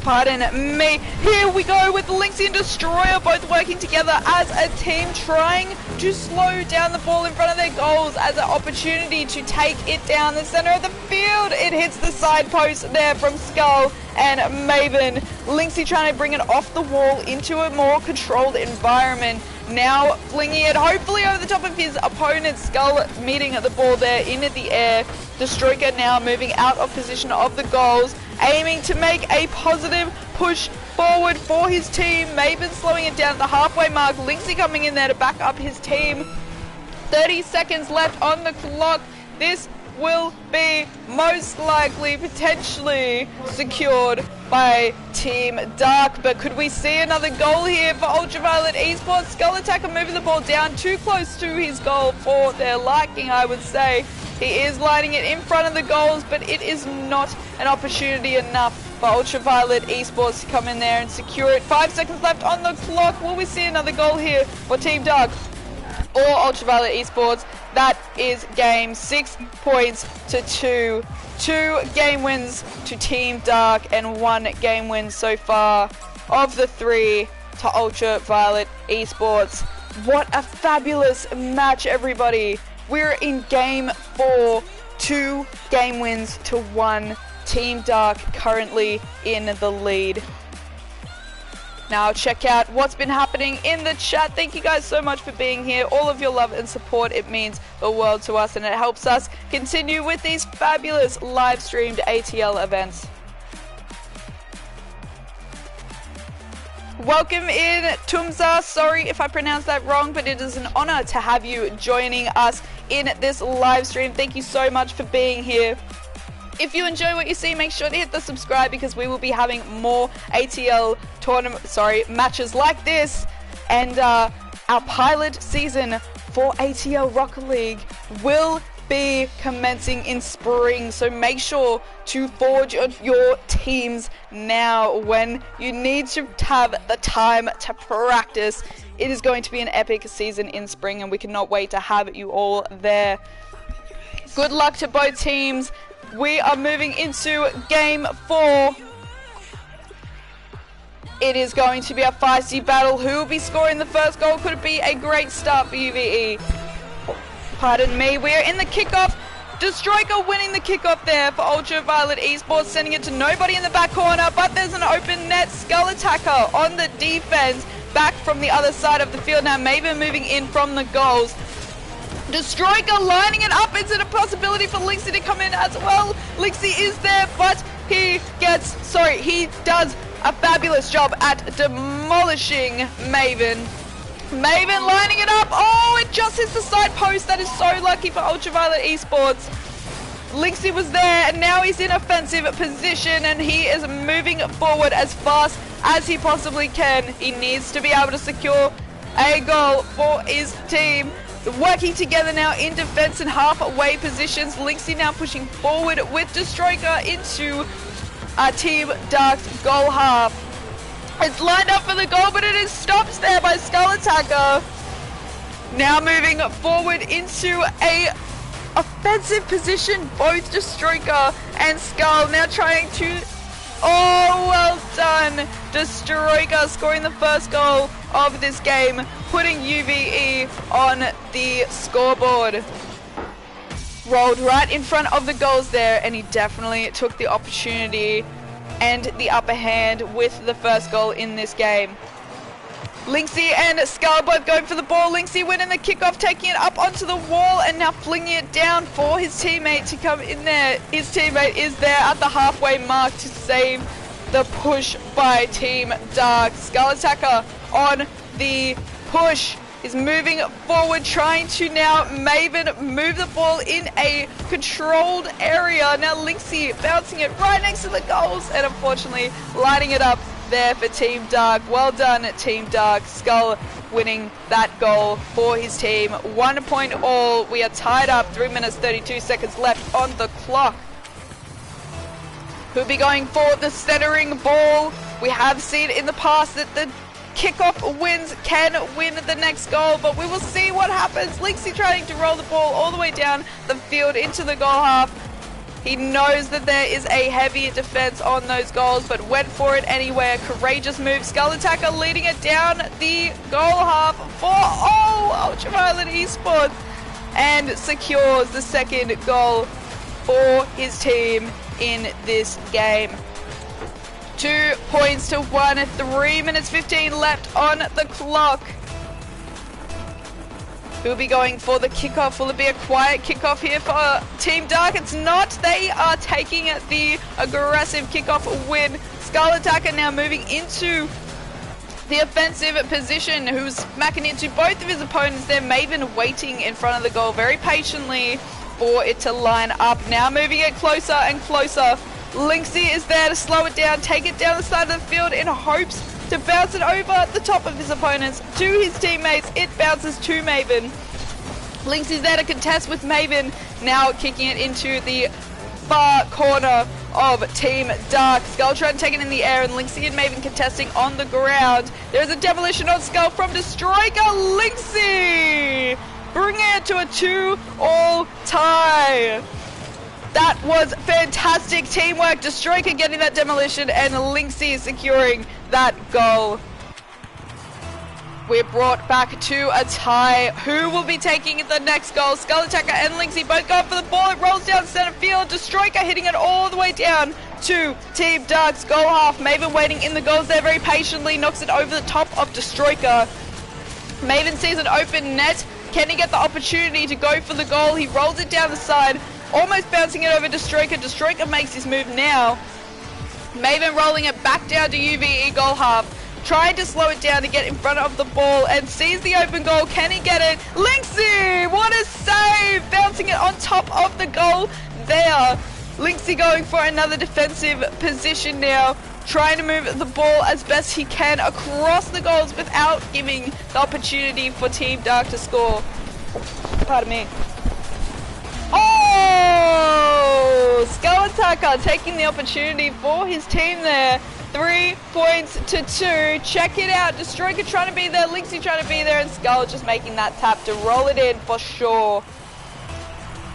Pardon me. Here we go with Lynxy and Dxrk both working together as a team, trying to slow down the ball in front of their goals as an opportunity to take it down the center of the field. It hits the side post there from Skull and Maven. Lynxy trying to bring it off the wall into a more controlled environment. Now flinging it hopefully over the top of his opponent. Skull meeting the ball there in the air. Dxrk now moving out of position of the goals, aiming to make a positive push forward for his team. Maven slowing it down at the halfway mark. Lynxy coming in there to back up his team. 30 seconds left on the clock. This will be most likely potentially secured by Team Dark, but could we see another goal here for UltraViolet eSports? Skull Attacker moving the ball down too close to his goal for their liking, I would say. He is lining it in front of the goals, but it is not an opportunity enough for UltraViolet eSports to come in there and secure it. 5 seconds left on the clock. Will we see another goal here for Team Dark? or UltraViolet eSports. That is game 6 points to 2. 2 game wins to Team Dark and 1 game win so far of the 3 to UltraViolet eSports. What a fabulous match, everybody. We're in game 4, 2 game wins to 1. Team Dark currently in the lead. Now check out what's been happening in the chat. Thank you guys so much for being here. All of your love and support, it means the world to us, and it helps us continue with these fabulous live streamed ATL events. Welcome in, Tumza. Sorry if I pronounced that wrong, but it is an honor to have you joining us in this live stream. Thank you so much for being here. If you enjoy what you see, make sure to hit the subscribe, because we will be having more ATL matches like this, and our pilot season for ATL Rocket League will be commencing in spring, so make sure to forge your teams now when you need to have the time to practice. It is going to be an epic season in spring, and we cannot wait to have you all there. Good luck to both teams. We are moving into game 4. It is going to be a feisty battle. Who will be scoring the first goal? Could it be a great start for UVE? Pardon me, we're in the kickoff. Dxrk winning the kickoff there for UltraViolet eSports, sending it to nobody in the back corner, but there's an open net. Skull Attacker on the defense, back from the other side of the field. Now Maven moving in from the goals. Dxrk lining it up. Is it a possibility for Lixie to come in as well? Lixie is there, but he does a fabulous job at demolishing Maven. Maven lining it up. Oh, it just hits the side post. That is so lucky for UltraViolet eSports. Lixie was there, and now he's in offensive position, and he is moving forward as fast as he possibly can. He needs to be able to secure a goal for his team. Working together now in defense and halfway positions. Lixie now pushing forward with Dxrk into Team Dark's goal half. It's lined up for the goal, but it is stopped there by Skull Attacker. Now moving forward into a offensive position, both Dxrk and Skull now trying to... Oh, well done. Dxrk scoring the first goal of this game, putting UVE on the scoreboard. Rolled right in front of the goals there, and he definitely took the opportunity and the upper hand with the first goal in this game. Lixie and Skull both going for the ball. Lixie winning the kickoff, taking it up onto the wall, and now flinging it down for his teammate to come in there. His teammate is there at the halfway mark to save the push by Team Dark. Skull Attacker on the push is moving forward, trying to now Maven move the ball in a controlled area. Now Lixie bouncing it right next to the goals, and unfortunately lighting it up there for Team Dark. Well done, Team Dark. Skull winning that goal for his team. 1 point all. We are tied up. 3 minutes 32 seconds left on the clock. Who'll be going for the centering ball? We have seen in the past that the kickoff wins can win the next goal, but we will see what happens. Lixie trying to roll the ball all the way down the field into the goal half. He knows that there is a heavy defense on those goals, but went for it anyway. A courageous move. Skull Attacker leading it down the goal half for UltraViolet eSports, and secures the second goal for his team in this game. 2 points to 1, 3 minutes 15 left on the clock. Who'll be going for the kickoff? Will it be a quiet kickoff here for Team Dark? It's not. They are taking the aggressive kickoff win. Skull Attacker now moving into the offensive position, who's smacking into both of his opponents there. Maven waiting in front of the goal very patiently for it to line up. Now moving it closer and closer. Lixie is there to slow it down, take it down the side of the field in hopes to bounce it over the top of his opponents to his teammates. It bounces to Maven. Lixie's there to contest with Maven, now kicking it into the far corner of Team Dark. Skull trying to take it in the air, and Lynxie and Maven contesting on the ground. There's a demolition on Skull from Dxrk. Lynxie bringing it to a 2-all tie. That was fantastic teamwork. Dxrk getting that demolition, and Lynxie securing that goal. We're brought back to a tie. Who will be taking the next goal? Skull Attacker and Lynxie both going for the ball. It rolls down center field. Dxrk hitting it all the way down to Team Dark's goal half. Maven waiting in the goals there very patiently. Knocks it over the top of Dxrk. Maven sees an open net. Can he get the opportunity to go for the goal? He rolls it down the side, almost bouncing it over Dxrk. Dxrk makes his move now. Maven rolling it back down to UVE goal half. Trying to slow it down to get in front of the ball, and sees the open goal. Can he get it? Lynxie! What a save! Bouncing it on top of the goal there. Lynxie going for another defensive position now. Trying to move the ball as best he can across the goals without giving the opportunity for Team Dark to score. Pardon me. Oh! Skull Attacker taking the opportunity for his team there. 3 points to 2. Check it out. Dxrk trying to be there. Lynxie trying to be there. And Skull just making that tap to roll it in for sure.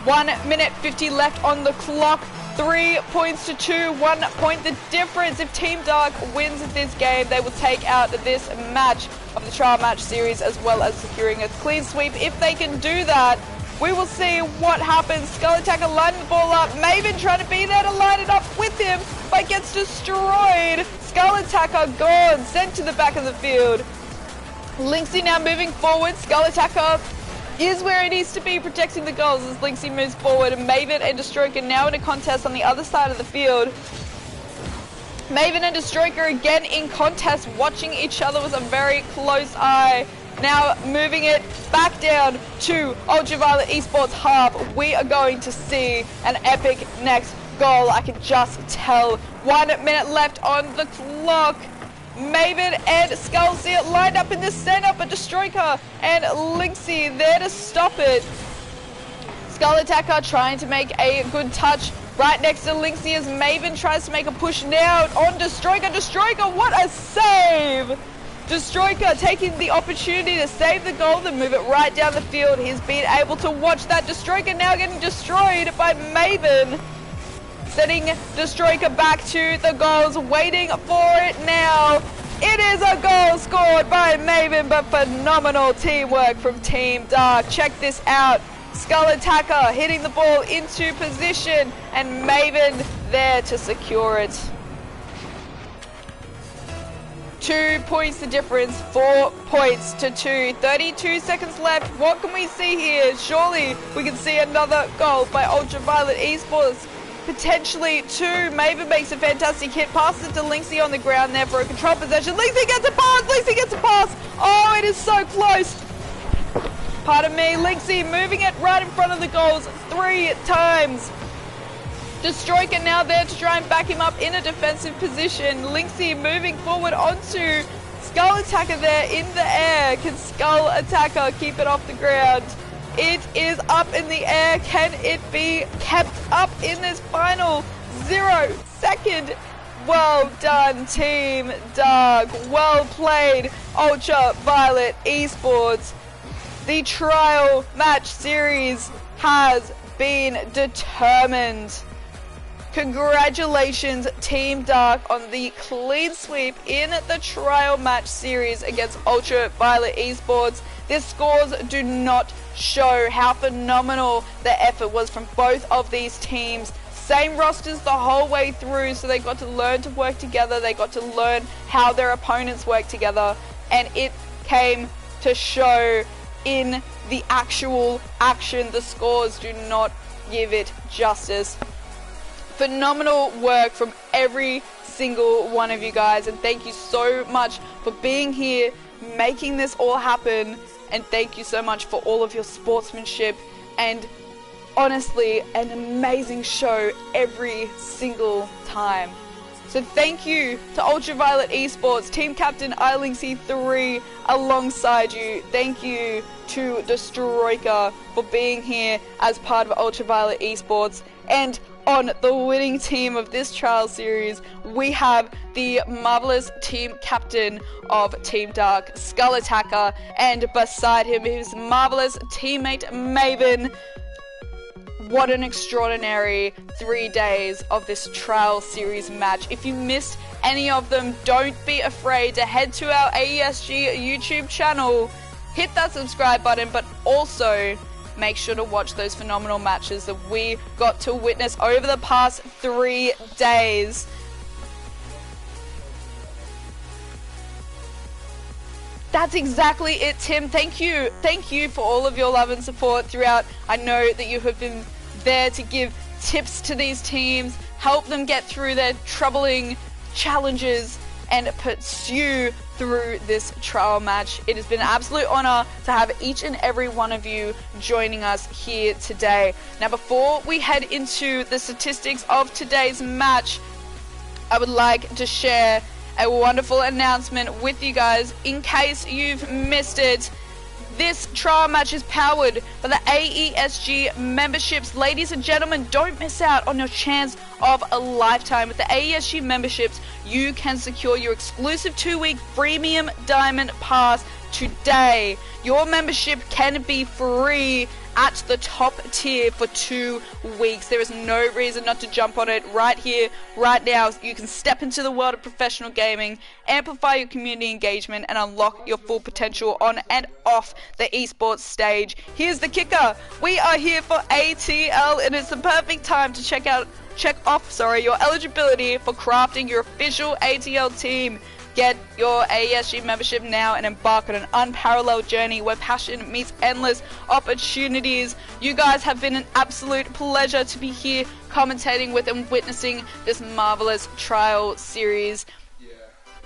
1 minute 50 left on the clock. 3 points to 2. 1 point the difference. If Team Dark wins this game, they will take out this match of the trial match series, as well as securing a clean sweep. If they can do that, we will see what happens. Skull Attacker lining the ball up. Maven trying to be there to line it up with him, but gets destroyed. Skull Attacker gone, sent to the back of the field. Lynxie now moving forward. Skull Attacker is where it needs to be, protecting the goals as Lynxie moves forward. And Maven and Dxrk are now in a contest on the other side of the field. Maven and Dxrk are again in contest, watching each other with a very close eye. Now moving it back down to UltraViolet eSports half. We are going to see an epic next goal, I can just tell. 1 minute left on the clock. Maven and Skull see it lined up in the center, but Dxrk and Lynxie there to stop it. Skull Attacker trying to make a good touch right next to Lynxie as Maven tries to make a push now on Dxrk. Dxrk, what a save! Dxrk taking the opportunity to save the goal and move it right down the field. He's been able to watch that. Dxrk now getting destroyed by Maven. Sending Dxrk back to the goals, waiting for it now. It is a goal scored by Maven, but phenomenal teamwork from Team Dark. Check this out. Skull Attacker hitting the ball into position, and Maven there to secure it. 2 points the difference, 4 points to 2. 32 seconds left. What can we see here? Surely we can see another goal by UltraViolet eSports. Potentially 2. Maven makes a fantastic hit. Passes it to Lynxie on the ground there for a control possession. Lynxie gets a pass! Lynxie gets a pass! Oh, it is so close! Pardon me. Lynxie moving it right in front of the goals 3 times. Dxrk now there to try and back him up in a defensive position. Lynxie moving forward onto Skull Attacker there in the air. Can Skull Attacker keep it off the ground? It is up in the air. Can it be kept up in this final 0 second? Well done, Team Dark. Well played, UltraViolet eSports. The trial match series has been determined. Congratulations, Team Dark, on the clean sweep in the trial match series against UltraViolet eSports. Their scores do not show how phenomenal the effort was from both of these teams. Same rosters the whole way through, so they got to learn to work together. They got to learn how their opponents work together, and it came to show in the actual action. The scores do not give it justice. Phenomenal work from every single one of you guys, and thank you so much for being here, making this all happen, and thank you so much for all of your sportsmanship and honestly an amazing show every single time. So thank you to UltraViolet eSports, Team Captain Lynxie3 alongside you. Thank you to Dxrk for being here as part of UltraViolet eSports, and on the winning team of this trial series, we have the marvelous team captain of Team Dark, Skull Attacker, and beside him his marvelous teammate Maven. What an extraordinary 3 days of this trial series match. If you missed any of them, don't be afraid to head to our AESG YouTube channel, hit that subscribe button, but also make sure to watch those phenomenal matches that we got to witness over the past 3 days. That's exactly it, Tim. Thank you for all of your love and support throughout. I know that you have been there to give tips to these teams, help them get through their troubling challenges, and pursue through this trial match. It has been an absolute honor to have each and every one of you joining us here today. Now, before we head into the statistics of today's match, I would like to share a wonderful announcement with you guys in case you've missed it. This trial match is powered by the AESG memberships. Ladies and gentlemen, don't miss out on your chance of a lifetime. With the AESG memberships, you can secure your exclusive 2-week premium diamond pass today. Your membership can be free at the top tier for 2 weeks. There is no reason not to jump on it right here, right now. You can step into the world of professional gaming, amplify your community engagement, and unlock your full potential on and off the esports stage. Here's the kicker. We are here for ATL, and it's the perfect time to check off your eligibility for crafting your official ATL team. Get your AESG membership now and embark on an unparalleled journey where passion meets endless opportunities. You guys have been an absolute pleasure to be here commentating with and witnessing this marvelous trial series.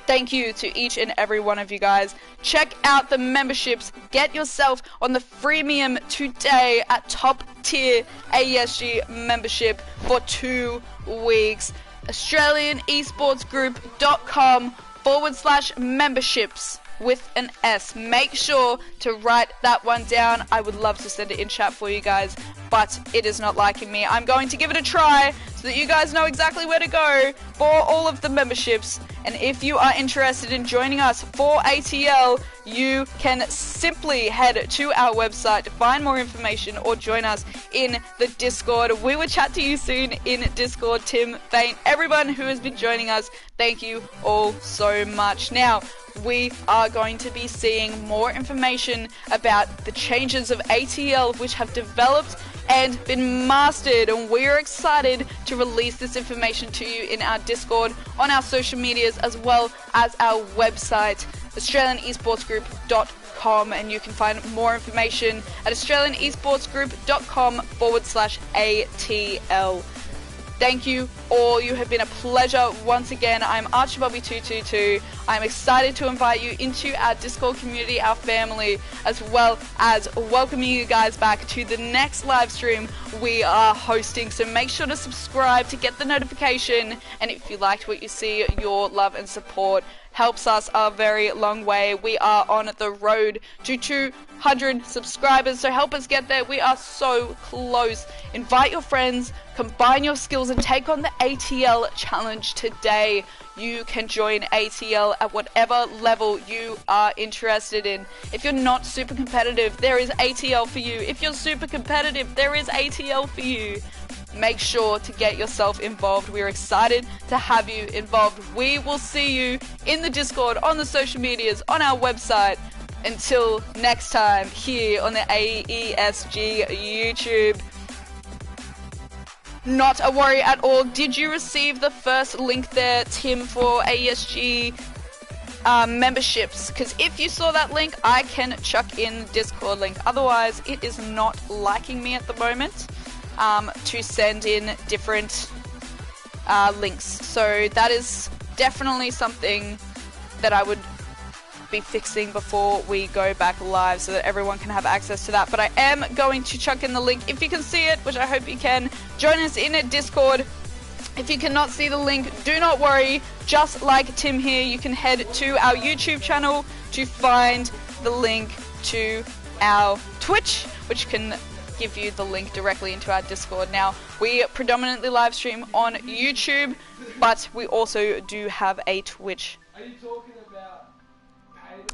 Thank you to each and every one of you guys. Check out the memberships. Get yourself on the freemium today at top tier AESG membership for 2 weeks. AustralianEsportsGroup.com/memberships with an S. Make sure to write that one down. I would love to send it in chat for you guys, but it is not liking me. I'm going to give it a try so that you guys know exactly where to go for all of the memberships. And if you are interested in joining us for ATL, you can simply head to our website to find more information or join us in the Discord. We will chat to you soon in Discord. Tim, Faint, everyone who has been joining us, thank you all so much. Now, we are going to be seeing more information about the changes of ATL which have developed and been mastered, and we're excited to release this information to you in our Discord, on our social medias, as well as our website, AustralianEsportsGroup.com, and you can find more information at AustralianEsportsGroup.com/ATL. Thank you all. You have been a pleasure once again. I'm ArchieBobby222. I'm excited to invite you into our Discord community, our family, as well as welcoming you guys back to the next live stream we are hosting. So make sure to subscribe to get the notification. And if you liked what you see, your love and support helps us a very long way. We are on the road to 200 subscribers, so help us get there. We are so close. Invite your friends, combine your skills, and take on the ATL challenge today. You can join ATL at whatever level you are interested in. If you're not super competitive, there is ATL for you. If you're super competitive, there is ATL for you. Make sure to get yourself involved. We're excited to have you involved. We will see you in the Discord, on the social medias, on our website. Until next time, here on the AESG YouTube. Not a worry at all. Did you receive the first link there, Tim, for AESG memberships? Because if you saw that link, I can chuck in the Discord link. Otherwise, it is not liking me at the moment to send in different links. So that is definitely something that I would be fixing before we go back live so that everyone can have access to that. But I am going to chuck in the link. If you can see it, which I hope you can, join us in a Discord. If you cannot see the link, do not worry. Just like Tim here, you can head to our YouTube channel to find the link to our Twitch, which can give you the link directly into our Discord. Now, we predominantly live stream on YouTube, but we also do have a Twitch. Are you talking about...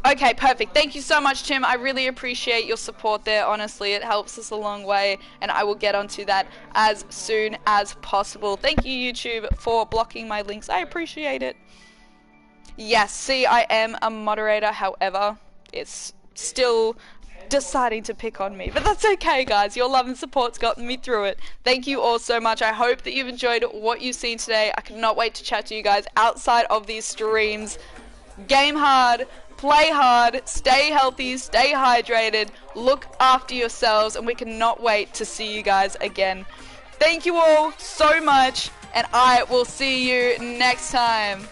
Okay, perfect. Thank you so much, Tim. I really appreciate your support there. Honestly, it helps us a long way, and I will get onto that as soon as possible. Thank you, YouTube, for blocking my links. I appreciate it. Yes, see, I am a moderator. However, it's still deciding to pick on me, but that's okay, guys. Your love and support's gotten me through it. Thank you all so much. I hope that you've enjoyed what you've seen today. I cannot wait to chat to you guys outside of these streams. Game hard, play hard, stay healthy, stay hydrated, look after yourselves, and we cannot wait to see you guys again. Thank you all so much, and I will see you next time.